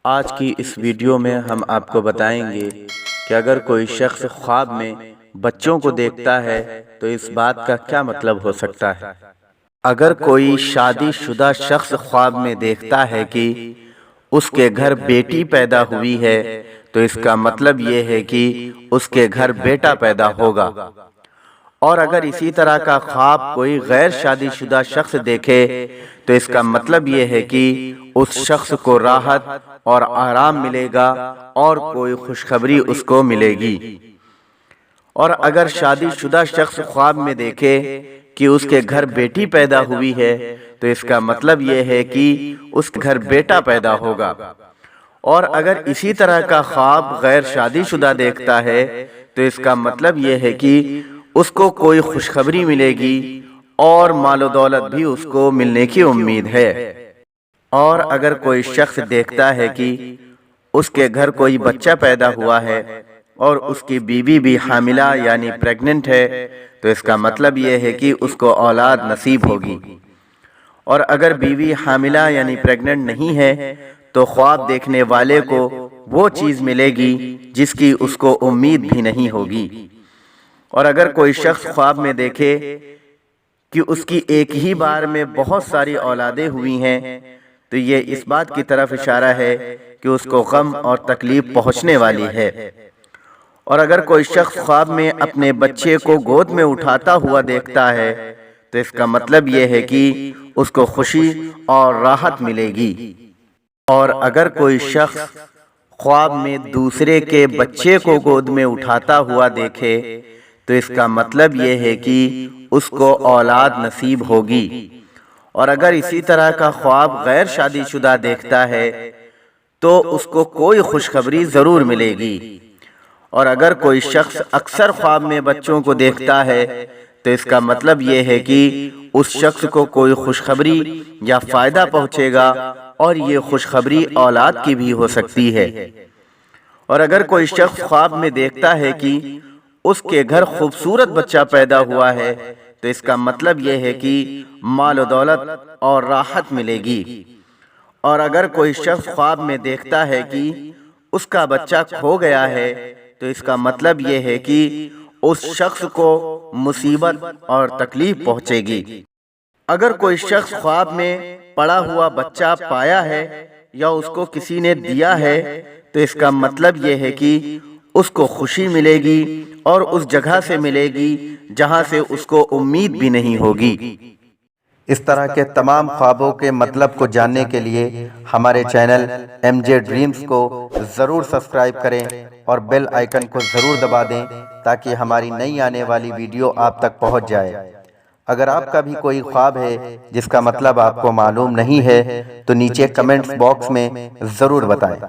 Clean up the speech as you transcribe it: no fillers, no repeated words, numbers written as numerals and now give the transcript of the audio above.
آج کی اس ویڈیو میں ہم آپ کو بتائیں گے کہ اگر کوئی شخص خواب میں بچوں کو دیکھتا ہے تو اس بات کا کیا مطلب ہو سکتا ہے۔ اگر کوئی شادی شدہ شخص خواب میں دیکھتا ہے کہ اس کے گھر بیٹی پیدا ہوئی ہے تو اس کا مطلب یہ ہے کہ اس کے گھر بیٹا پیدا ہوگا، اور اگر اسی طرح کا خواب کوئی غیر شادی شدہ شخص دیکھے تو اس کا مطلب یہ ہے کہ اس شخص کو راحت اور آرام ملے گا اور کوئی خوشخبری اس کو ملے گی۔ اور اگر شادی شدہ شخص خواب میں دیکھے کہ اس کے گھر بیٹی پیدا ہوئی ہے تو اس کا مطلب یہ ہے کہ اس کے گھر بیٹا پیدا ہوگا، اور اگر اسی طرح کا خواب غیر شادی شدہ دیکھتا ہے تو اس کا مطلب یہ ہے کہ اس کو کوئی خوشخبری ملے گی اور مال و دولت بھی اس کو ملنے کی امید ہے۔ اور اگر کوئی شخص دیکھتا ہے کہ اس کے گھر کوئی بچہ پیدا ہوا ہے اور اس کی بیوی بھی حاملہ یعنی پریگننٹ ہے تو اس کا مطلب یہ ہے کہ اس کو اولاد نصیب ہوگی، اور اگر بیوی حاملہ یعنی پریگننٹ نہیں ہے تو خواب دیکھنے والے کو وہ چیز ملے گی جس کی اس کو امید بھی نہیں ہوگی۔ اور اگر کوئی شخص خواب میں دیکھے کہ اس کی ایک ہی بار میں بہت ساری اولادیں ہوئی ہیں تو یہ اس بات کی طرف اشارہ ہے کہ اس کو غم اور تکلیف پہنچنے والی ہے۔ اور اگر کوئی شخص خواب میں اپنے بچے کو گود میں اٹھاتا ہوا دیکھتا ہے تو اس کا مطلب یہ ہے کہ اس کو خوشی اور راحت ملے گی۔ اور اگر کوئی شخص خواب میں دوسرے کے بچے کو گود میں اٹھاتا ہوا دیکھے تو اس کا مطلب یہ ہے کہ اس کو اولاد نصیب ہوگی، اور اگر اسی طرح کا خواب غیر شادی شدہ دیکھتا ہے تو اس کو کوئی خوشخبری ضرور ملے گی۔ اور اگر کوئی شخص اکثر خواب میں بچوں کو دیکھتا ہے تو اس کا مطلب یہ ہے کہ اس شخص کو کوئی خوشخبری یا فائدہ پہنچے گا، اور یہ خوشخبری اولاد کی بھی ہو سکتی ہے۔ اور اگر کوئی شخص خواب میں دیکھتا ہے کہ اس کے گھر خوبصورت بچہ پیدا ہوا ہے تو اس کا مطلب یہ ہے کہ مال و دولت اور راحت ملے گی۔ اور اگر کوئی شخص خواب میں دیکھتا ہے کہ اس کا بچہ کھو گیا ہے تو اس کا مطلب یہ ہے کہ اس شخص کو مصیبت اور تکلیف پہنچے گی۔ اگر کوئی شخص خواب میں پڑا ہوا بچہ پایا ہے یا اس کو کسی نے دیا ہے تو اس کا مطلب یہ ہے کہ اس کو خوشی ملے گی اور اس جگہ سے ملے گی جہاں سے اس کو امید بھی نہیں ہوگی۔ اس طرح کے تمام خوابوں کے مطلب کو جاننے کے لیے ہمارے چینل ایم جے ڈریمز کو ضرور سبسکرائب کریں اور بیل آئیکن کو ضرور دبا دیں تاکہ ہماری نئی آنے والی ویڈیو آپ تک پہنچ جائے۔ اگر آپ کا بھی کوئی خواب ہے جس کا مطلب آپ کو معلوم نہیں ہے تو نیچے کمنٹس باکس میں ضرور بتائیں۔